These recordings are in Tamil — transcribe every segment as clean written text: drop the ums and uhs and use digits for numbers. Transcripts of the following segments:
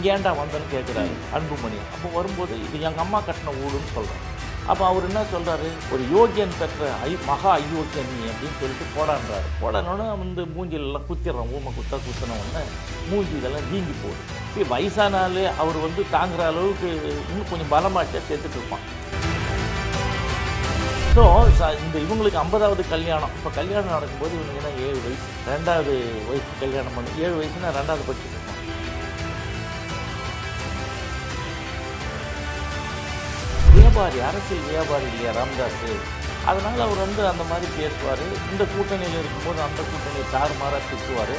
இங்கே ஏன்டா வந்தேன்னு கேட்குறாரு அன்புமணி. அப்போ வரும்போது இது எங்கள் அம்மா கட்டின ஊடுன்னு சொல்கிறேன். அப்போ அவர் என்ன சொல்கிறாரு, ஒரு யோகியன் பெற்ற மகா அயோக்கியன் நீ அப்படின்னு சொல்லிட்டு போடான்றாரு. போடனோடனே வந்து மூஞ்சிலெல்லாம் குத்திடுறான். ஊமை குத்தின உடனே மூஞ்சி இதெல்லாம் வீங்கி போகுது. இப்போ வயசானாலே அவர் வந்து தாங்குற அளவுக்கு இன்னும் கொஞ்சம் பலமாச்சா சேர்த்துட்டு இருப்பான். ஸோ இந்த இவங்களுக்கு 50வது கல்யாணம். இப்போ கல்யாணம் நடக்கும்போது இவங்கன்னா 7 வயசு, 2வது வயசு கல்யாணம் பண்ணி 7 வயசுனா 2வது படிச்சுட்டு இருப்பான். வியாபாரி, அரசியல் வியாபாரி இல்லையா ராமதாஸ். அதனால் அவர் வந்து அந்த மாதிரி பேசுவார். இந்த கூட்டணியில் இருக்கும்போது அந்த கூட்டணியை தாறுமாறாக திட்டுவார்.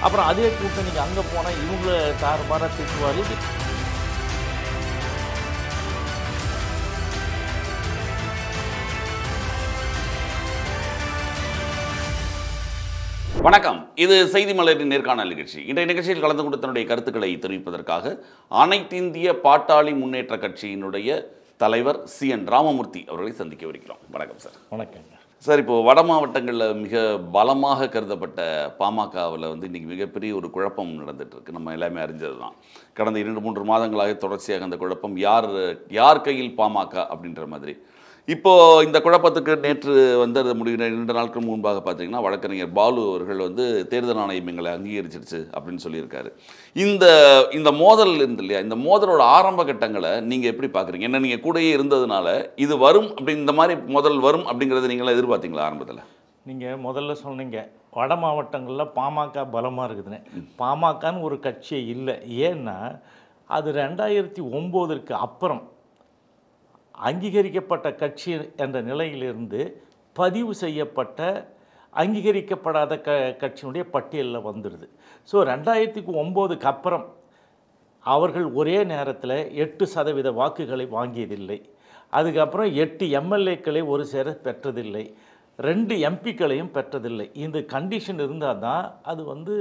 அப்புறம் அதே கூட்டணிக்கு அங்கே போனால் இவங்கள தாறுமாறாக திட்டுவார். வணக்கம். இது செய்தி மலரின் நேர்காணல் நிகழ்ச்சி. இன்றைய நிகழ்ச்சியில் கலந்து கொண்டு தன்னுடைய கருத்துக்களை தெரிவிப்பதற்காக அனைத்திந்திய பாட்டாளி முன்னேற்ற கட்சியினுடைய தலைவர் CN ராமமூர்த்தி அவர்களை சந்திக்கவிருக்கிறோம். வணக்கம் சார். வணக்கங்க சார். இப்போது வட மாவட்டங்களில் மிக பலமாக கருதப்பட்ட பாமகவில் வந்து இன்றைக்கி மிகப்பெரிய ஒரு குழப்பம் நடந்துட்டு இருக்கு. நம்ம எல்லாமே அறிஞ்சது தான். கடந்த 2-3 மாதங்களாக தொடர்ச்சியாக அந்த குழப்பம் யார் கையில் பாமக அப்படின்ற மாதிரி. இப்போது இந்த குழப்பத்துக்கு நேற்று வந்து அது முடிகிற 2 நாட்கள் முன்பாக பார்த்தீங்கன்னா வழக்கறிஞர் பாலு அவர்கள் வந்து தேர்தல் ஆணையம் எங்களை அங்கீகரிச்சிருச்சு அப்படின்னு சொல்லியிருக்காரு. இந்த மோதல் இருந்து இல்லையா, இந்த மோதலோட ஆரம்ப கட்டங்களை நீங்கள் எப்படி பார்க்குறீங்க? என்ன நீங்கள் கூடயே இருந்ததுனால இது வரும் அப்படி இந்த மாதிரி மோதல் வரும் அப்படிங்கிறத நீங்களாம் எதிர்பார்த்தீங்களா ஆரம்பத்தில்? நீங்கள் முதல்ல சொன்னீங்க வட மாவட்டங்களில் பாமக பலமாக இருக்குதுன்னு. பாமகன்னு ஒரு கட்சியே இல்லை. ஏன்னா அது 2009ற்கு அப்புறம் அங்கீகரிக்கப்பட்ட கட்சி என்ற நிலையிலிருந்து பதிவு செய்யப்பட்ட அங்கீகரிக்கப்படாத கட்சியினுடைய பட்டியலில் வந்துடுது. ஸோ 2009க்கு அப்புறம் அவர்கள் ஒரே நேரத்தில் 8% வாக்குகளை வாங்கியதில்லை. அதுக்கப்புறம் 8 MLAக்களை ஒரு சேர பெற்றதில்லை, 2 MPக்களையும் பெற்றதில்லை. இந்த கண்டிஷன் இருந்தால் தான் அது வந்து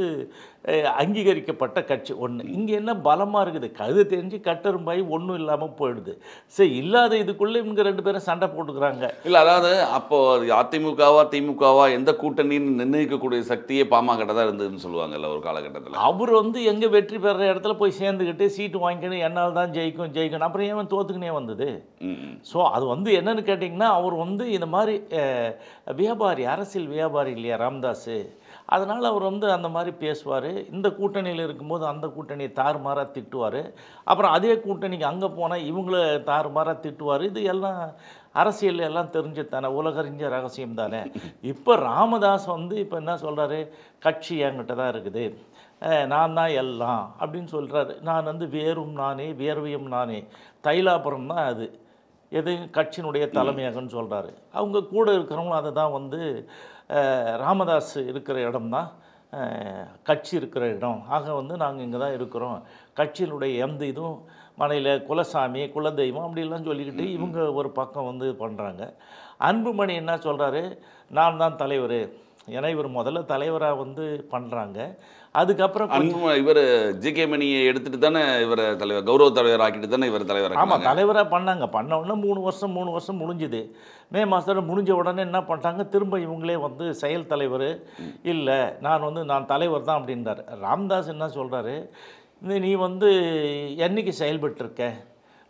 அங்கீகரிக்கப்பட்ட கட்சி. ஒன்று இங்கே என்ன பலமாக இருக்குது, கழுது தெரிஞ்சு கட்டரும்பாய் ஒன்றும் இல்லாமல் போயிடுது. சரி, இல்லாத இதுக்குள்ளே இவங்க 2 பேரும் சண்டை போட்டுக்கிறாங்க. இல்லை, அதாவது அப்போது அதிமுகவா திமுகவா எந்த கூட்டணின்னு நிர்ணயிக்கக்கூடிய சக்தியே பாமக தான் இருந்ததுன்னு சொல்லுவாங்கல்ல ஒரு காலகட்டத்தில். அவர் வந்து எங்கே வெற்றி பெறுற இடத்துல போய் சேர்ந்துக்கிட்டு சீட்டு வாங்கிக்கணும், என்னால் தான் ஜெயிக்கணும். அப்புறம் ஏன் தோத்துக்குனே வந்தது. ஸோ அது வந்து என்னன்னு கேட்டிங்கன்னா, அவர் வந்து இந்த மாதிரி வியாபாரி, அரசியல் வியாபாரி இல்லையா ராமதாஸ். அதனால் அவர் வந்து அந்த மாதிரி பேசுவார். இந்த கூட்டணியில் இருக்கும்போது அந்த கூட்டணியை தாறுமாறாக திட்டுவார். அப்புறம் அதே கூட்டணிக்கு அங்கே போனால் இவங்கள தாறுமாறாக திட்டுவார். இது எல்லாம் அரசியல் எல்லாம் தெரிஞ்சு தானே, உலகறிஞ்ச ரகசியம் தானே. இப்போ ராமதாஸ் வந்து இப்போ என்ன சொல்கிறாரு, கட்சி என்கிட்ட தான் இருக்குது, நான் தான் எல்லாம் அப்படின்னு சொல்கிறாரு. நான் வந்து வேரும் நானே வேர்வையும் நானே, தைலாபுரம் தான் அது எது கட்சியினுடைய தலைமையாகன்னு சொல்கிறாரு. அவங்க கூட இருக்கிறவங்களும் அதை தான் வந்து ராமதாஸ் இருக்கிற இடம்தான் கட்சி இருக்கிற இடம். ஆக வந்து நாங்கள் இங்கே தான் இருக்கிறோம், கட்சியினுடைய எந்த இதுவும் மனையில் குலசாமி குலதெய்வம் அப்படிலாம் சொல்லிக்கிட்டு இவங்க ஒரு பக்கம் வந்து பண்ணுறாங்க. அன்புமணி என்ன சொல்கிறாரு, நான் தான் தலைவர். ஏன்னா இவர் முதல்ல தலைவராக வந்து பண்ணுறாங்க. அதுக்கப்புறம் இவர் ஜிகே மணியை எடுத்துகிட்டு தானே இவரை தலைவர், கௌரவ தலைவர் ஆக்கிட்டு தானே இவர் தலைவர். ஆமாம், தலைவராக பண்ணாங்க. பண்ண உடனே 3 வருஷம் முடிஞ்சுது. மே மாதத்தில் முடிஞ்ச உடனே என்ன பண்ணிட்டாங்க, திரும்ப இவங்களே வந்து செயல் தலைவர் இல்லை, நான் தலைவர் தான் அப்படின்றார். ராமதாஸ் என்ன சொல்கிறாரு, நீ வந்து என்னைக்கு செயல்பட்டுருக்க,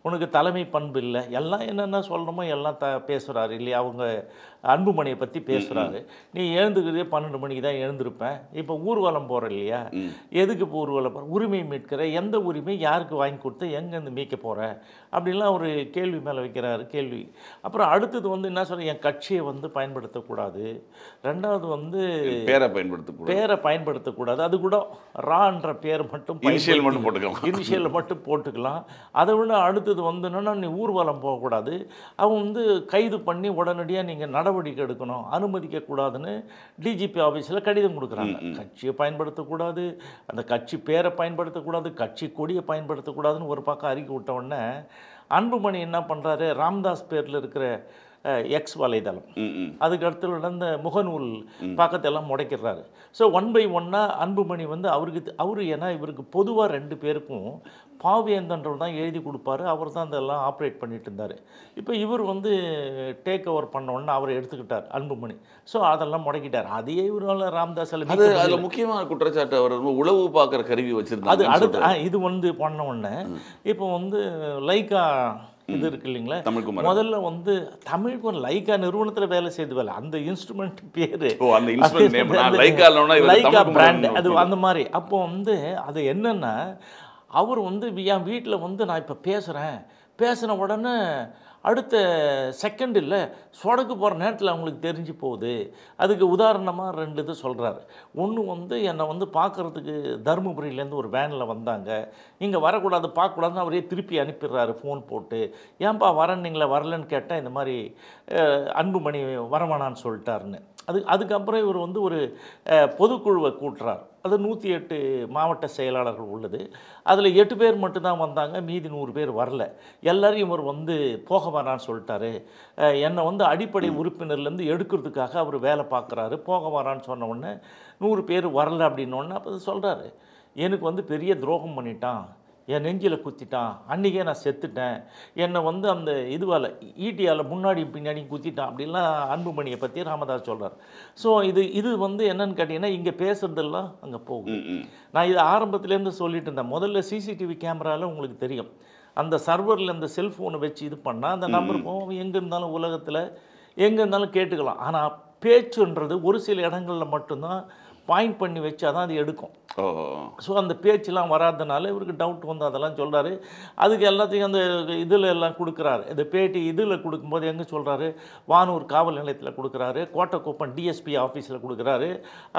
உனக்கு தலைமை பண்பு இல்லை, எல்லாம் என்னென்ன சொல்லணுமோ எல்லாம் பேசுகிறாரு இல்லையா. அவங்க அன்புமணியை பற்றி பேசுகிறாரு. நீ எழுந்துக்கிறதே 12 மணிக்கு தான் எழுந்திருப்பேன். இப்போ ஊர்வலம் போகிற இல்லையா, எதுக்கு இப்போ ஊர்வலம் போகிற, உரிமை மீட்கிற, எந்த உரிமை யாருக்கு வாங்கி கொடுத்து எங்கேருந்து மீட்க போகிற அப்படின்லாம் ஒரு கேள்வி மேலே வைக்கிறாரு கேள்வி. அப்புறம் அடுத்தது வந்து என்ன சொல்ற, என் கட்சியை வந்து பயன்படுத்தக்கூடாது, ரெண்டாவது வந்து பேரை பயன்படுத்தக்கூடாது, அது கூட ரான்ற பேர் மட்டும் இனிஷியல் மட்டும் போட்டுக்கலாம். அதை விட அடுத்தது வந்து என்னன்னா, நீ ஊர்வலம் போகக்கூடாது, அவன் வந்து கைது பண்ணி உடனடியாக நீங்கள் நடவடிக்கை எடுக்கணும், அனுமதிக்கக்கூடாதுன்னு டிஜிபி ஆஃபீஸில் கடிதம் கொடுக்குறாங்க. கட்சியை பயன்படுத்தக்கூடாது, அந்த கட்சி பேரை பயன்படுத்தக்கூடாது, கட்சி கொடியை பயன்படுத்தக்கூடாதுன்னு ஒரு பக்கம் அறிக்கை விட்ட உடனே அன்புமணி என்ன பண்ணுறாரு, ராமதாஸ் பேரில் இருக்கிற எக்ஸ் வலைதளம், ம் அதுக்கு அடுத்து நடந்த முகநூல் பக்கத்தெல்லாம் முடைக்கிறாரு. ஸோ 1 by 1 அன்புமணி வந்து அவரு ஏன்னா இவருக்கு பொதுவாக 2 பேருக்கும் பாவேந்தன்றவர் தான் எழுதி கொடுப்பாரு. அவர் தான் அதெல்லாம் ஆப்ரேட் பண்ணிட்டு இருந்தார். இப்போ இவர் வந்து டேக் ஓவர் பண்ண உடனே அவரை எடுத்துக்கிட்டார் அன்புமணி. ஸோ அதெல்லாம் முடக்கிட்டார். அதையே இவரால் ராமதாஸ் அதில் முக்கியமான குற்றச்சாட்டு அவர் உளவு பார்க்குற கருவி வச்சிருந்தாரு. அது அடுத்து இது வந்து பண்ண உடனே இப்போ வந்து லைக்கா இது இருக்கு இல்லைங்களா, தமிழ்குமார் முதல்ல வந்து தமிழ்குமார் லைக்கா நிறுவனத்தில் வேலை செய்து வேலை, அந்த இன்ஸ்ட்ருமெண்ட் பேர் லைக்கா பிராண்ட், அது அந்த மாதிரி. அப்போ வந்து அது என்னன்னா அவர் வந்து என் வீட்டில் வந்து நான் இப்போ பேசுன உடனே அடுத்த செகண்ட் இல்லை சொடக்கு போகிற நேரத்தில் அவங்களுக்கு தெரிஞ்சு போகுது. அதுக்கு உதாரணமாக 2 இது சொல்கிறாரு. ஒன்று வந்து என்னை வந்து பார்க்குறதுக்கு தருமபுரியிலேருந்து ஒரு வேனில் வந்தாங்க, இங்கே வரக்கூடாது பார்க்கக்கூடாதுன்னு அவரே திருப்பி அனுப்பிடுறாரு ஃபோன் போட்டு. ஏன்பா வரேன்னீங்களா, வரலன்னு கேட்டால் இந்த மாதிரி அன்புமணி வரமானான்னு சொல்லிட்டாருன்னு. அதுக்கப்புறம் இவர் வந்து ஒரு பொதுக்குழுவை கூட்டுறார். அது 108 மாவட்ட செயலாளர்கள் உள்ளது. அதில் 8 பேர் மட்டும்தான் வந்தாங்க, மீதி 100 பேர் வரல. எல்லாரையும் இவர் வந்து போக வரான்னு சொல்லிட்டாரு. என்னை வந்து அடிப்படை உறுப்பினர்லேருந்து எடுக்கிறதுக்காக அவர் வேலை பார்க்குறாரு. போக வரான்னு சொன்ன உடனே 100 பேர் வரல அப்படின்னோடனே அப்போ சொல்கிறாரு, எனக்கு வந்து பெரிய துரோகம் பண்ணிட்டான், என் நெஞ்சில் குத்திட்டான், அன்றைக்கே நான் செத்துட்டேன், என்னை வந்து அந்த இதுவால் ஈட்டியால் முன்னாடி பின்னாடி குத்திட்டான் அப்படின்லாம் அன்புமணியை பற்றி ராமதாஸ் சொல்கிறார். ஸோ இது வந்து என்னன்னு கேட்டிங்கன்னா இங்கே பேசுகிறதெல்லாம் அங்கே போகுது. நான் இது ஆரம்பத்துலேருந்து சொல்லிட்டு இருந்தேன். முதல்ல சிசிடிவி கேமராவில் உங்களுக்கு தெரியும், அந்த சர்வரில் அந்த செல்ஃபோனை வச்சு இது பண்ணால் அந்த நம்பர் போகும், எங்கே இருந்தாலும் உலகத்தில் எங்கே இருந்தாலும் கேட்டுக்கலாம். ஆனால் பேச்சுன்றது ஒரு சில இடங்களில் மட்டும்தான் பாயிண்ட் பண்ணி வச்சா தான் அது எடுக்கும். ஸோ அந்த பேச்செலாம் வராதனால இவருக்கு டவுட் வந்து அதெல்லாம் சொல்கிறாரு. அதுக்கு எல்லாத்தையும் அந்த இதில் எல்லாம் கொடுக்குறாரு. இந்த பேட்டி இதில் கொடுக்கும்போது எங்கே சொல்கிறாரு, வானூர் காவல் நிலையத்தில் கொடுக்குறாரு, கோட்டைக்குப்பம் டிஎஸ்பி ஆஃபீஸில் கொடுக்குறாரு,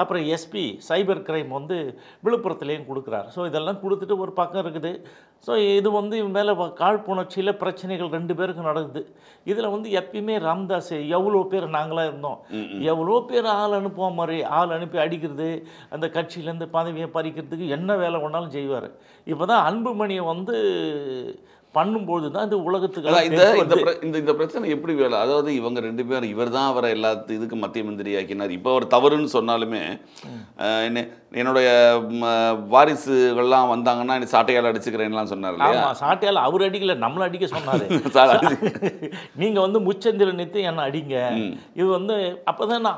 அப்புறம் எஸ்பி சைபர் கிரைம் வந்து விழுப்புரத்துலேயும் கொடுக்குறாரு. ஸோ இதெல்லாம் கொடுத்துட்டு ஒரு பக்கம் இருக்குது. ஸோ இது வந்து இவன் மேலே காழ்ப்புணர்ச்சியில் பிரச்சனைகள் 2 பேருக்கு நடக்குது. இதில் வந்து எப்பயுமே ராமதாஸ் எவ்வளோ பேர் நாங்களாக இருந்தோம், எவ்வளோ பேர் ஆள் அனுப்புவோம் மாதிரி ஆள் அனுப்பி அடிக்கிறது, அந்த கட்சியிலேருந்து பதவியை பறிக்கிறதுக்கு என்ன வேலை ஒன்றாலும் செய்வார். இப்போ தான் அன்புமணியை வந்து பண்ணும்போது தான் இந்த உலகத்துக்கு இந்த பிரச்சனை எப்படி வேலை, அதாவது இவங்க 2 பேரும் இவர் தான் அவரை எல்லா இதுக்கு மத்திய மந்திரி ஆக்கினார். இப்போ அவர் தவறுன்னு சொன்னாலுமே என்னுடைய வாரிசுகள்லாம் வந்தாங்கன்னா சாட்டையால் அடிச்சுக்கிறேன்லாம் சொன்னார் இல்லையா? சாட்டையால் அவர் அடிக்கல, நம்மளை அடிக்க சொன்னார். நீங்கள் வந்து முச்சந்திர நித்து என்ன அடிங்க. இது வந்து அப்போதான்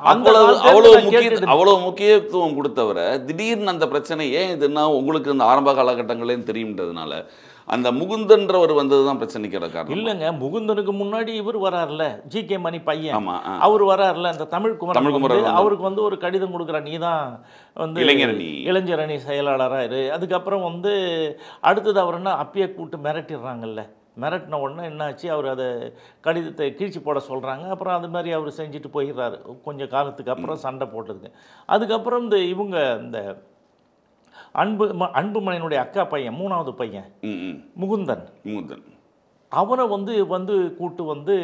அவ்வளோ முக்கியத்துவம் கொடுத்தவரை திடீர்னு அந்த பிரச்சனை ஏன் இதுன்னா உங்களுக்கு இந்த ஆரம்ப காலகட்டங்களேன்னு தெரியுன்றதுனால அந்த முகுந்தன்றவர் வந்தது தான் பிரச்சனைக்கு காரணம் இல்லைங்க. முகுந்தனுக்கு முன்னாடி இவர் வராருல, ஜி.கே. மணி பையன், அவர் வராருல, அந்த தமிழ்குமார் அவருக்கு வந்து ஒரு கடிதம் கொடுக்குற, நீ தான் வந்து இளைஞரணி செயலாளராக இரு. அதுக்கப்புறம் வந்து அடுத்தது அவர் என்ன அப்பயே கூட்டு மிரட்டிடுறாங்கல்ல, மிரட்டின உடனே என்னாச்சு, அவர் அதை கடிதத்தை கிழிச்சு போட சொல்கிறாங்க. அப்புறம் அது மாதிரி அவர் செஞ்சுட்டு போயிடுறாரு. கொஞ்சம் காலத்துக்கு அப்புறம் சண்டை போட்டதுக்கு. அதுக்கப்புறம் இந்த அன்புமணியினுடைய அக்கா பையன், 3வது பையன் முகுந்தன், அவனை வந்து கூட்டு வந்து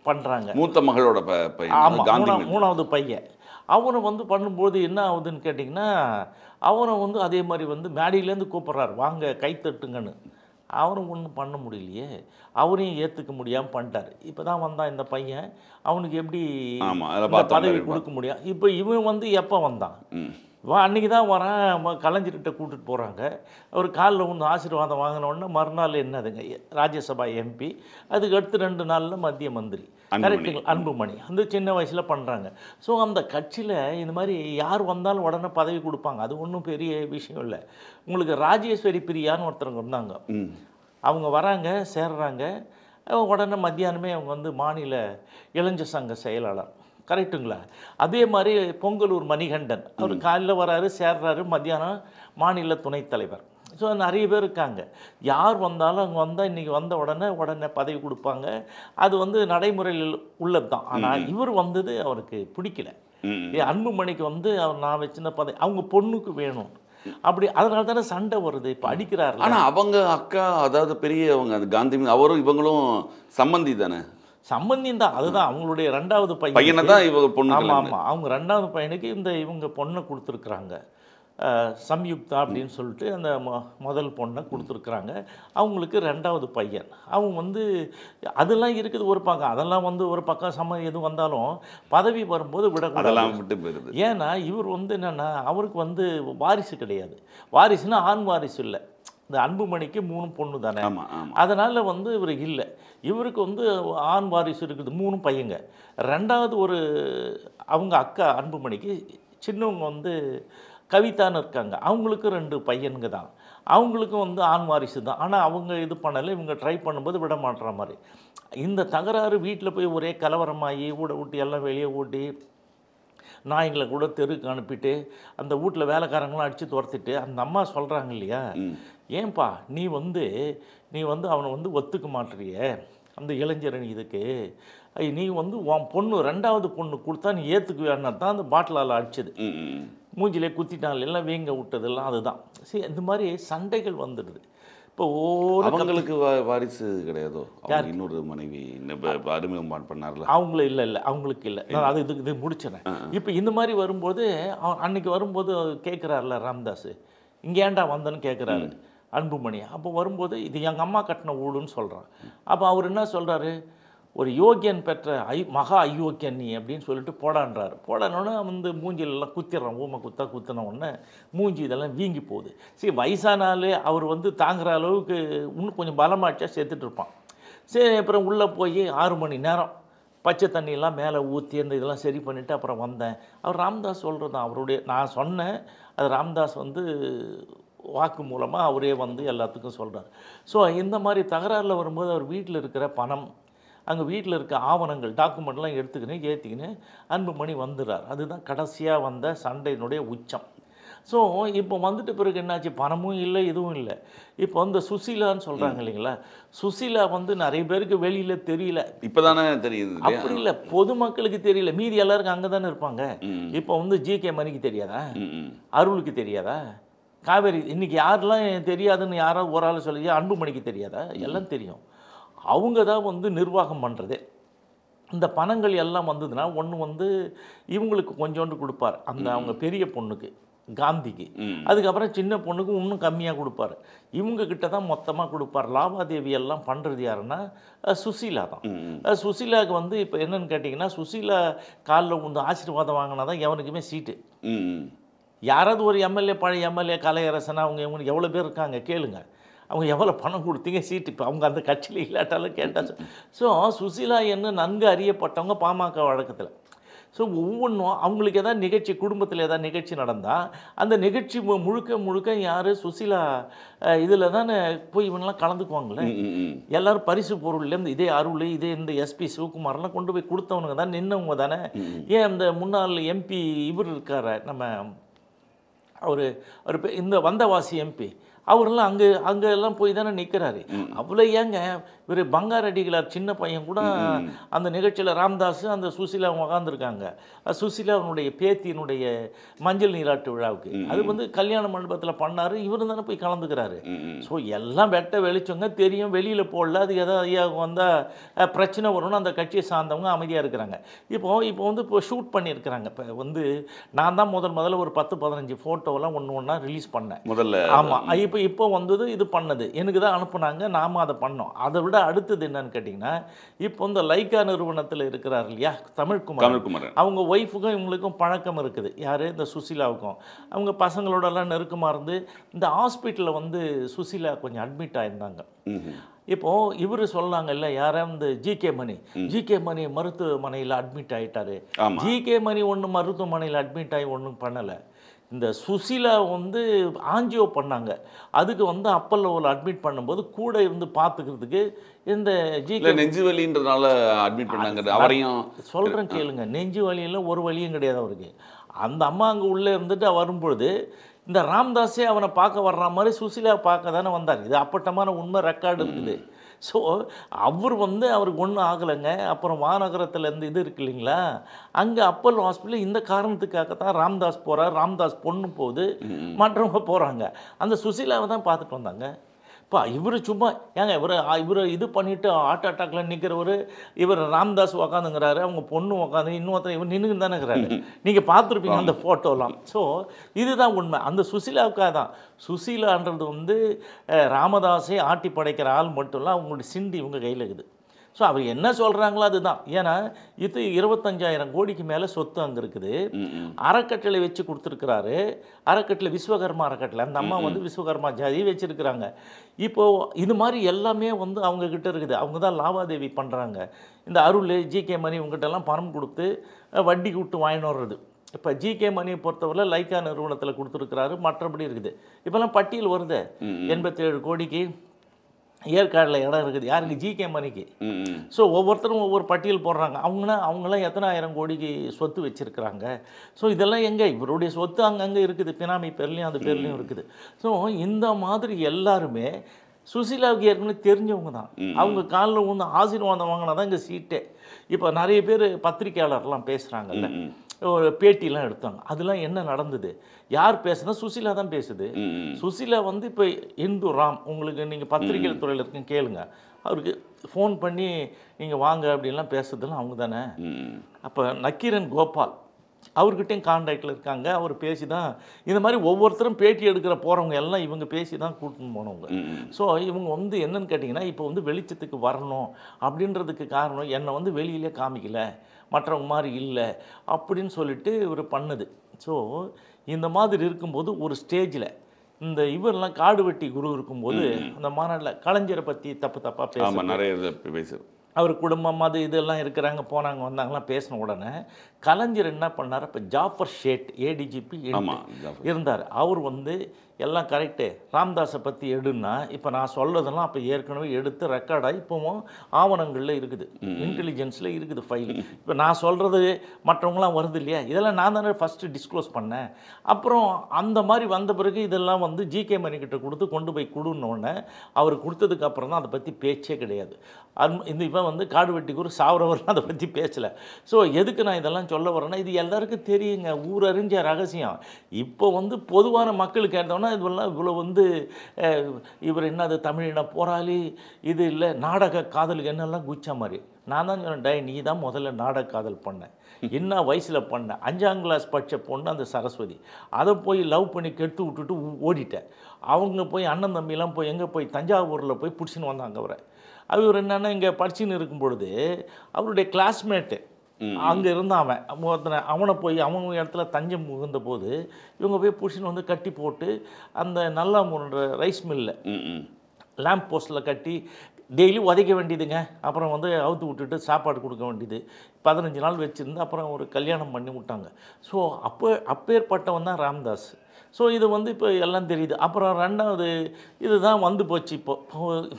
பண்ணுறாங்க. மூத்த மகளோட பையன், 3வது பையன். அவனை வந்து பண்ணும்போது என்ன ஆகுதுன்னு கேட்டிங்கன்னா, அவனை வந்து அதே மாதிரி வந்து மேடையிலேருந்து கூப்பிட்றாரு, வாங்க கைத்தட்டுங்கன்னு. அவரும் ஒன்றும் பண்ண முடியலையே, அவரையும் ஏற்றுக்க முடியாமல் பண்ணிட்டார். இப்போ தான் வந்தான் இந்த பையன், அவனுக்கு எப்படி பதவி கொடுக்க முடியும்? இப்போ இவன் வந்து எப்போ வந்தான், அன்றைக்கி தான் வரேன், கலைஞர்கிட்ட கூப்பிட்டு போகிறாங்க. அவர் காலில் வந்து ஆசீர்வாதம் வாங்கினோடனே மறுநாள் என்னதுங்க ராஜ்யசபா எம்பி, அதுக்கு அடுத்து 2 நாளில் மத்திய மந்திரி. கரெக்டுங்க, அன்புமணி அந்த சின்ன வயசில் பண்ணுறாங்க. ஸோ அந்த கட்சியில் இந்த மாதிரி யார் வந்தாலும் உடனே பதவி கொடுப்பாங்க, அது ஒன்றும் பெரிய விஷயம் இல்லை. உங்களுக்கு ராஜேஸ்வரி பிரியான்னு ஒருத்தவங்க இருந்தாங்க, அவங்க வராங்க சேர்றாங்க, உடனே மத்தியானமே அவங்க வந்து மாநில இளைஞர் சங்க செயலாளர். கரெக்டுங்களா? அதே மாதிரி பொங்கலூர் மணிகண்டன், அவர் காலையில் வராரு, சேர்றாரு, மத்தியானம் மாநில துணைத் தலைவர். ஸோ நிறைய பேர் இருக்காங்க. யார் வந்தாலும் அங்கே வந்தால் இன்றைக்கி வந்த உடனே பதவி கொடுப்பாங்க. அது வந்து நடைமுறையில் உள்ளது தான். ஆனால் இவர் வந்தது அவருக்கு பிடிக்கல. அன்புமணிக்கு வந்து அவர் நான் வச்சுன பதவி அவங்க பொண்ணுக்கு வேணும், அப்படி அதனால தானே சண்டை வருது. இப்போ அடிக்கிறாரு. ஆனால் அவங்க அக்கா, அதாவது பெரியவங்க, அது காந்தி, அவரும் இவங்களும் சம்பந்தி தானே? சம்பந்தியும் தான். அதுதான் அவங்களுடைய 2வது பையனை தான் இவங்க பொண்ணு. ஆமாம், அவங்க 2வது பையனுக்கு இவங்க பொண்ணை கொடுத்துருக்குறாங்க. சம்யுக்தா அப்படின்னு சொல்லிட்டு அந்த முதல் பொண்ணை கொடுத்துருக்குறாங்க. அவங்களுக்கு 2வது பையன். அவங்க வந்து அதெல்லாம் இருக்குது ஒரு பக்கம். அதெல்லாம் வந்து ஒரு பக்கம் எது வந்தாலும் பதவி வரும்போது விடக்கூடாது. அதெல்லாம் விட்டு போயிருது. ஏன்னா இவர் வந்து என்னென்னா அவருக்கு வந்து வாரிசு கிடையாது. வாரிசுன்னா ஆண் வாரிசு இல்லை. இந்த அன்புமணிக்கு 3 பொண்ணு தானே. அதனால் வந்து இவர் இல்லை. இவருக்கு வந்து ஆண் வாரிசு இருக்குது, 3 பையங்க. 2வது ஒரு அவங்க அக்கா அன்புமணிக்கு சின்னவங்க வந்து கவிதான்னு இருக்காங்க. அவங்களுக்கு 2 பையனுங்க தான். அவங்களுக்கும் வந்து ஆண் வாரிசு தான். ஆனால் அவங்க இது பண்ணலை. இவங்க ட்ரை பண்ணும்போது விட மாட்டுற மாதிரி இந்த தகராறு வீட்டில் போய் ஒரே கலவரமாகி ஊட ஊட்டி எல்லாம் வெளியே ஊட்டி நாய்களை கூட தெருக்கு அனுப்பிட்டு அந்த வீட்டில் வேலைக்காரங்களாம் அடித்து துரத்திட்டு அந்த அம்மா சொல்கிறாங்க இல்லையா, ஏன்பா நீ வந்து அவனை வந்து ஒத்துக்க மாட்டேறிய அந்த இளைஞரணி இதுக்கு, நீ வந்து உன் பொண்ணு 2வது பொண்ணு கொடுத்தா நீ ஏற்றுக்குவேன்னா தான் அந்த பாட்டிலால் அடிச்சது, மூஞ்சிலே குத்திட்டாங்க எல்லாம் வீங்க விட்டதெல்லாம் அதுதான். சரி, இந்த மாதிரி சண்டைகள் வந்துடுது. இப்போ அவங்களுக்கு வாரிசு கிடையாதோ? இன்னொரு மனைவி அறிமுகம் பண்ணார்ல, அவங்கள இல்லை அவங்களுக்கு இல்லை. நான் அது இது முடிச்சிடறேன். இப்போ இந்த மாதிரி வரும்போது அன்னைக்கு வரும்போது கேட்குறாருல ராம்தாஸ், இங்கே ஏன்டா வந்தேன்னு கேட்குறாரு அன்புமணி. அப்போ வரும்போது இது எங்கள் அம்மா கட்டின ஊடுன்னு சொல்கிறான். அப்போ அவர் என்ன சொல்கிறாரு, ஒரு யோக்கியன் பெற்ற மகா அயோக்கியன் நீ அப்படின்னு சொல்லிட்டு போடான்றாரு. போடானோடனே வந்து மூஞ்சிலெல்லாம் குத்திடுறான். ஊமை குத்தின உடனே மூஞ்சி இதெல்லாம் வீங்கி போகுது. சரி, வயசானாலே அவர் வந்து தாங்குகிற அளவுக்கு இன்னும் கொஞ்சம் பலமாச்சா செத்துட்டு இருப்பான். சரி, அப்புறம் உள்ளே போய் 6 மணி நேரம் பச்சை தண்ணியெல்லாம் மேலே ஊற்றி அந்த இதெல்லாம் சரி பண்ணிவிட்டு அப்புறம் வந்தேன். அவர் ராம்தாஸ் சொல்கிறது தான் அவருடைய, நான் சொன்னேன், அது ராம்தாஸ் வந்து வாக்கு மூலமாக அவரே வந்து எல்லாத்துக்கும் சொல்கிறார். ஸோ இந்த மாதிரி தகராறில் வரும்போது அவர் வீட்டில் இருக்கிற பணம், அங்கே வீட்டில் இருக்க ஆவணங்கள் டாக்குமெண்ட்லாம் ஏற்றிக்கின்னு அன்புமணி வந்துடுறார். அதுதான் கடைசியாக வந்த சண்டையினுடைய உச்சம். ஸோ இப்போ வந்துட்டு பிறகு என்னாச்சு, பணமும் இல்லை இதுவும் இல்லை. இப்போ வந்து சுசீலான்னு சொல்கிறாங்க இல்லைங்களா, சுசீலா வந்து நிறைய பேருக்கு வெளியில் தெரியல. இப்போ தானே தெரியுது. அப்படி இல்லை, பொதுமக்களுக்கு தெரியல, மீதி எல்லாருக்கும் அங்கே தானே இருப்பாங்க. இப்போ வந்து ஜிகே மணிக்கு தெரியாதா, அருளுக்கு தெரியாதா, காவேரி இன்னைக்கு யாரெல்லாம் தெரியாதுன்னு யாராவது ஒரு ஆள் சொல்லி, அன்புமணிக்கு தெரியாதா, எல்லாம் தெரியும். அவங்க தான் வந்து நிர்வாகம் பண்ணுறது. இந்த பணங்கள் எல்லாம் வந்ததுன்னா ஒன்று வந்து இவங்களுக்கு கொஞ்சோண்டு கொடுப்பார், அந்த அவங்க பெரிய பொண்ணுக்கு காந்திக்கு, அதுக்கப்புறம் சின்ன பொண்ணுக்கு இன்னும் கம்மியாக கொடுப்பார். இவங்க கிட்ட தான் மொத்தமாக கொடுப்பார். லாவாதேவி எல்லாம் பண்ணுறது யாருன்னா சுசீலா தான். சுசீலாவுக்கு வந்து இப்போ என்னன்னு கேட்டிங்கன்னா, சுசீலா காலில் வந்து ஆசீர்வாதம் வாங்கினா தான் எவனுக்குமே சீட்டு. யாராவது ஒரு எம்எல்ஏ, பழைய எம்எல்ஏ கலையரசனா அவங்க இவங்க எவ்வளோ பேர் இருக்காங்க கேளுங்க, அவங்க எவ்வளோ பணம் கொடுத்தீங்க சீட்டு, இப்போ அவங்க அந்த கட்சியில் இல்லாட்டாலும் கேட்டாச்சு. ஸோ சுசீலா என்ன நன்கு அறியப்பட்டவங்க பாமக வழக்கத்தில். ஸோ ஒவ்வொன்றும் அவங்களுக்கு எதாவது நிகழ்ச்சி, குடும்பத்தில் எதாவது நிகழ்ச்சி நடந்தால் அந்த நிகழ்ச்சி முழுக்க யார் சுசீலா இதில் தானே போய் இவனெல்லாம் கலந்துக்குவாங்களே. எல்லோரும் பரிசு பொருள்லேருந்து இதே அருள், இதே இந்த எஸ்பி சிவகுமார்லாம் கொண்டு போய் கொடுத்தவனுங்க தான், நின்னவங்க தானே. ஏன் இந்த முன்னாள் எம்பி இவர் இருக்கார், நம்ம அவர் இந்த வந்தவாசி எம்பி, அவரெல்லாம் அங்கே எல்லாம் போய் தானே நிற்கிறாரு. அவ்வளோ ஏங்க இவர் பங்காரடிகளார் சின்ன பையன் கூட அந்த நிகழ்ச்சியில் ராம்தாஸ் அந்த சுசீலா உட்காந்துருக்காங்க. சுசீலாவுடைய பேத்தியினுடைய மஞ்சள் நீராட்டு விழாவுக்கு அது வந்து கல்யாண மண்டபத்தில் பண்ணார், இவர் தானே போய் கலந்துக்கிறாரு. ஸோ எல்லாம் வெட்ட வெளிச்சவங்க தெரியும், வெளியில் போடல. அது எதாவது வந்தால் பிரச்சனை வரும்னு அந்த கட்சியை சார்ந்தவங்க அமைதியாக இருக்கிறாங்க. இப்போ வந்து ஷூட் பண்ணியிருக்கிறாங்க. இப்போ வந்து நான் தான் முதல்ல ஒரு 10-15 ஃபோட்டோவெல்லாம் ஒன்றா ரிலீஸ் பண்ணேன் முதல்ல. ஆமாம், இப்போ வந்தது இது பண்ணது எனக்கு தான் அனுப்புனாங்க, நாம அதை பண்ணோம். அதை விட அடுத்தது என்னன்னு கேட்டிங்கன்னா, இப்போ இந்த லைக்கா நிறுவனத்தில் இருக்கிறார் இல்லையா தமிழ்குமார், அவங்க ஒய்ஃபுக்கும் இவங்களுக்கும் பழக்கம் இருக்குது. யார், இந்த சுசீலாவுக்கும். அவங்க பசங்களோடலாம் நெருக்கமாக இருந்து இந்த ஹாஸ்பிட்டலில் வந்து சுசீலா கொஞ்சம் அட்மிட் ஆயிருந்தாங்க. இப்போது இவர் சொல்லாங்க இல்லை, யாரும் இந்த ஜிகே மணி மருத்துவமனையில் அட்மிட் ஆகிட்டாரு. ஜிகே மணி ஒன்றும் மருத்துவமனையில் அட்மிட் ஆகி ஒன்றும் பண்ணலை. இந்த சுசீலா வந்து ஆஞ்சியோ பண்ணாங்க, அதுக்கு வந்து அப்பல்லோவில் அட்மிட் பண்ணும்போது கூட இருந்து பார்த்துக்கிறதுக்கு இந்த ஜிகே நெஞ்சு வலின்றதுனால அட்மிட் பண்ணாங்க. அவரையும் சொல்கிறேன் கேளுங்க, நெஞ்சு வலியெல்லாம் ஒரு வழியும் கிடையாது அவருக்கு. அந்த அம்மா அங்கே உள்ளே இருந்துட்டு வரும்பொழுது இந்த ராம்தாஸே அவனை பார்க்க வர்ற மாதிரி சுசீலா பார்க்க தானே வந்தார். இது அப்பட்டமான உண்மை, ரெக்கார்டு இருக்குது. ஸோ அவர் வந்து அவருக்கு ஒன்றும் ஆகலைங்க. அப்புறம் வானகரத்துலேருந்து இது இருக்கு இல்லைங்களா, அங்கே அப்பல்லோ ஹாஸ்பிட்டல் இந்த காரணத்துக்காக தான் ராம்தாஸ் போகிறார், ராம்தாஸ் பொண்ணு போகுது, மற்றவங்க போகிறாங்க. அந்த சுசீலாவை தான் பார்த்துட்டு வந்தாங்க. இப்போ இவர் சும்மா ஏங்க இவர் இது பண்ணிவிட்டு ஹார்ட் அட்டாக்ல நிற்கிறவர், இவர் ராம்தாஸ் உக்காந்துங்கிறாரு, அவங்க பொண்ணு உக்காந்து இன்னொருத்தர் இவர் நின்றுன்னு தானே இருக்கிறாரு. நீங்கள் பார்த்துருப்பீங்க அந்த ஃபோட்டோலாம். ஸோ இதுதான் உண்மை. அந்த சுசீலாவுக்காக தான். சுசீலான்றது வந்து ராமதாஸை ஆட்டி படைக்கிற ஆள் மட்டும் இல்லை, அவங்களுடைய சிண்டி இவங்க கையில் இருக்குது. ஸோ அவர் என்ன சொல்கிறாங்களோ அதுதான். ஏன்னா இது 25,000 கோடிக்கு மேலே சொத்து அங்கே இருக்குது. அறக்கட்டளை வச்சு கொடுத்துருக்குறாரு. அறக்கட்டளை விஸ்வகர்மா அறக்கட்டளை, அந்த அம்மா வந்து விஸ்வகர்மா ஜாதி வச்சுருக்கிறாங்க. இப்போது இது மாதிரி எல்லாமே வந்து அவங்கக்கிட்ட இருக்குது. அவங்க தான் லாவாதேவி பண்ணுறாங்க. இந்த அருள், ஜிகே மணி இவங்ககிட்டலாம் பணம் கொடுத்து வட்டி விட்டு வாங்கின்னு வர்றது. இப்போ ஜிகே மணியை பொறுத்தவரை லைக்கா நிறுவனத்தில் கொடுத்துருக்குறாரு. மற்றபடி இருக்குது. இப்போல்லாம் பட்டியல் வருது. 87 கோடிக்கு ஏற்காடில் இடம் இருக்குது. யாருக்கு? ஜிகே மணிக்கு. ஸோ ஒவ்வொருத்தரும் ஒவ்வொரு பட்டியல் போடுறாங்க. அவங்களாம் எத்தனை ஆயிரம் கோடிக்கு சொத்து வச்சுருக்கிறாங்க. ஸோ இதெல்லாம் எங்கே? இவருடைய சொத்து அங்கங்கே இருக்குது. பினாமி பேர்லேயும் அது பேர்லேயும் இருக்குது. ஸோ இந்த மாதிரி எல்லாருமே சுசீலாவுக்கு ஏற்கனவே தெரிஞ்சவங்க தான். அவங்க காலில் வந்து ஆசீர்வாதம் வாங்கினா தான் இங்கே சீட்டே. இப்போ நிறைய பேர் பத்திரிக்கையாளர்லாம் பேசுகிறாங்கல்ல, ஒரு பேட்டிலாம் எடுத்தாங்க. அதெல்லாம் என்ன நடந்தது, யார் பேசுனா? சுசீலா தான் பேசுது. சுசீலா வந்து இப்போ இந்து ராம், உங்களுக்கு நீங்கள் பத்திரிகை துறையில் இருக்குன்னு கேளுங்க, அவருக்கு ஃபோன் பண்ணி நீங்கள் வாங்க அப்படின்லாம் பேசுறதுலாம் அவங்க தானே. அப்போ நக்கீரன் கோபால் அவர்கிட்டையும் கான்டாக்டில் இருக்காங்க. அவர் பேசி தான் இந்த மாதிரி ஒவ்வொருத்தரும் பேட்டி எடுக்கிற போகிறவங்க எல்லாம் இவங்க பேசி தான் கூட்டின்னு போனவங்க. ஸோ இவங்க வந்து என்னன்னு கேட்டிங்கன்னா, இப்போ வந்து வெளிச்சத்துக்கு வரணும் அப்படின்றதுக்கு காரணம் என்னை வந்து வெளியிலே காமிக்கல, மற்றவங்க மாதிரி இல்லை அப்படின்னு சொல்லிட்டு இவர் பண்ணுது. ஸோ இந்த மாதிரி இருக்கும்போது ஒரு ஸ்டேஜில் இந்த இவரெல்லாம் காடு வெட்டி குரு இருக்கும்போது அந்த மாநாட்டில் கலைஞரை பற்றி தப்பாக பேச அவர் குடும்பம் அது இதெல்லாம் இருக்கிறாங்க, போனாங்க வந்தாங்கலாம் பேசின உடனே கலைஞர் என்ன பண்ணார், இப்போ ஜாஃபர் ஷேட் ஏடிஜிபி இருந்தார். அவர் வந்து எல்லாம் கரெக்டு, ராம்தாஸை பற்றி எடுன்னா இப்போ நான் சொல்கிறதெல்லாம் அப்போ ஏற்கனவே எடுத்து ரெக்கார்டாகி இப்போவும் ஆவணங்களில் இருக்குது, இன்டெலிஜென்ஸில் இருக்குது ஃபைல். இப்போ நான் சொல்கிறது மற்றவங்களாம் வருது இல்லையா, இதெல்லாம் நான் தானே ஃபஸ்ட்டு டிஸ்க்ளோஸ் பண்ணேன். அப்புறம் அந்த மாதிரி வந்த பிறகு இதெல்லாம் வந்து ஜிகே மணிக்கிட்ட கொடுத்து கொண்டு போய் கொடுன்னொன்னே அவர் கொடுத்ததுக்கு அப்புறம் தான் அதை பற்றி பேச்சே கிடையாது. இந்த இவன் வந்து காடு வெட்டி குரு சாவரவரெலாம் அதை பற்றி பேசலை. ஸோ எதுக்கு நான் இதெல்லாம் சொல்ல வரேன்னா, இது எல்லாருக்கும் தெரியுங்க, ஊரறிஞ்ச ரகசியம். இப்போ வந்து பொதுவான மக்களுக்கு கேட்டோன்னா இதெல்லாம் இவ்வளோ வந்து இவர் என்னது தமிழின போராளி, இது இல்லை நாடக காதலுக்கு என்னெல்லாம் குச்சா மாதிரி. நான் தான் சொன்னேன், டே நீ தான் முதல்ல நாடக காதல் பண்ணேன், என்ன வயசில் பண்ணேன், 5ஆம் கிளாஸ் படித்த பொண்ணு அந்த சரஸ்வதி, அதை போய் லவ் பண்ணி கெடுத்து விட்டுட்டு ஓடிட்டேன். அவங்க போய் அண்ணன் தம்பிலாம் போய் எங்கே போய் தஞ்சாவூரில் போய் பிடிச்சின்னு வந்தாங்க அவரை. அவர் என்னென்னா இங்கே படிச்சுன்னு இருக்கும் பொழுது அவருடைய கிளாஸ்மேட்டு அங்கே இருந்தான் அவனை போய் அவங்க இடத்துல தஞ்சம் முகந்த போது இவங்க போய் பிடிச்சின்னு வந்து கட்டி போட்டு அந்த நல்லா முன்ற ரைஸ் மில்லில் லேம்ப் போஸ்ட்டில் கட்டி டெய்லி உதைக்க வேண்டியதுங்க. அப்புறம் வந்து அவுத்து விட்டுட்டு சாப்பாடு கொடுக்க வேண்டியது. 15 நாள் வச்சுருந்து அப்புறம் ஒரு கல்யாணம் பண்ணி விட்டாங்க. ஸோ அப்பேற்பட்டவன் தான் ராம்தாஸ். ஸோ இது வந்து இப்போ எல்லாம் தெரியுது. அப்புறம் 2வது இதுதான் வந்து போச்சு.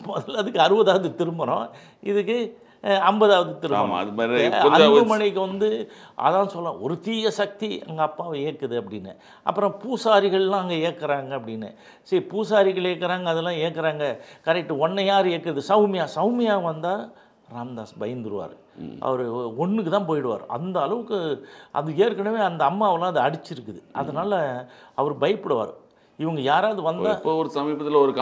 முதல்ல அதுக்கு 60வது திருமணம், இதுக்கு 50வது திருமணம். அன்புமணிக்கு வந்து அதான் சொல்ல ஒரு தீய சக்தி எங்கள் அப்பாவை இயக்குது அப்படின்னு. அப்புறம் பூசாரிகள்லாம் அங்கே இயக்குறாங்க அப்படின்னு. சரி, பூசாரிகள் இயக்குறாங்க, அதெல்லாம் இயக்குறாங்க, கரெக்டு. ஒன்றை யார் இயக்குறது? சௌமியா வந்தால் ராம்தாஸ் பயந்துருவார். அவர் ஒன்றுக்கு தான் போயிடுவார். அந்த அளவுக்கு அது ஏற்கனவே அந்த அம்மாவெல்லாம் அது அடிச்சிருக்குது. அதனால் அவர் பயப்படுவார். இவங்க யாராவது வந்தால் இப்போ ஒரு சமீபத்தில் ஒரு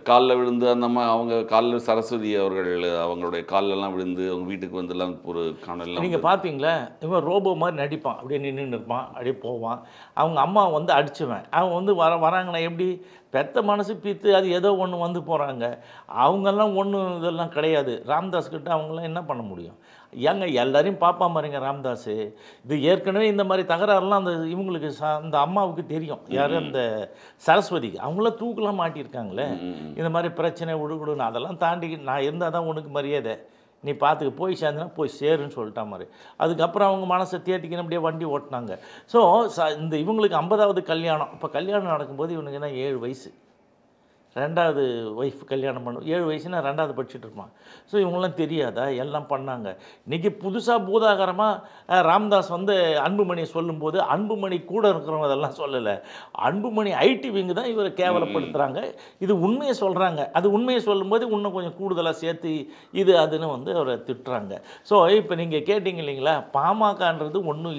காலில் விழுந்து அந்த அம்மா அவங்க காலில் சரஸ்வதி அவர்கள் அவங்களுடைய காலெல்லாம் விழுந்து அவங்க வீட்டுக்கு வந்துலாம் ஒரு காணலாம் நீங்கள் பார்த்தீங்களா? இவன் ரோபோ மாதிரி நடிப்பான், அப்படியே நின்று இருப்பான், அப்படியே போவான். அவங்க அம்மா வந்து அடிச்சுவேன். அவன் வந்து வராங்கன்னா எப்படி பெத்த மனசு பீத்து அது ஏதோ ஒன்று வந்து போகிறாங்க. அவங்கெல்லாம் ஒன்றும் இதெல்லாம் கிடையாது. ராம்தாஸ் கிட்ட அவங்களாம் என்ன பண்ண முடியும்? ஏங்க எல்லாரையும் பார்ப்பா பாருங்க ராம்தாஸ். இது ஏற்கனவே இந்த மாதிரி தகராறுலாம் அந்த இவங்களுக்கு அந்த அம்மாவுக்கு தெரியும். யார்? அந்த சரஸ்வதிக்கு. அவங்களாம் தூக்கெலாம் மாட்டியிருக்காங்களே, இந்த மாதிரி பிரச்சனை விடுகடுன்னு. அதெல்லாம் தாண்டி நான் இருந்தால் தான் உனக்கு மரியாதை, நீ பார்த்துக்க, போய் சேர்ந்துனா போய் சேருன்னு சொல்லிட்டா மாதிரி. அதுக்கப்புறம் அவங்க மனசை தேர்த்திக்கணும், அப்படியே வண்டி ஓட்டினாங்க. ஸோ இந்த இவங்களுக்கு 50வது கல்யாணம். இப்போ கல்யாணம் நடக்கும்போது இவனுக்கு என்ன 7 வயசு. 2வது ஒய்ஃப் கல்யாணம் பண்ணும் 7 வயசுனா 2வது படிச்சுட்டு இருப்பான். ஸோ இவங்களாம் தெரியாதா? எல்லாம் பண்ணாங்க. இன்றைக்கி புதுசாக பூதாகரமாக ராம்தாஸ் வந்து அன்புமணியை சொல்லும்போது அன்புமணி கூட இருக்கிறவங்க அதெல்லாம் சொல்லலை. அன்புமணி ஐடி விங்கு தான் இவரை கேவலப்படுத்துகிறாங்க. இது உண்மையை சொல்கிறாங்க. அது உண்மையை சொல்லும்போது இன்னும் கொஞ்சம் கூடுதலாக சேர்த்து இது அதுன்னு வந்து அவரை திட்டுறாங்க. ஸோ இப்போ நீங்கள் கேட்டிங்க இல்லைங்களா, பாமகன்றது ஒன்றும்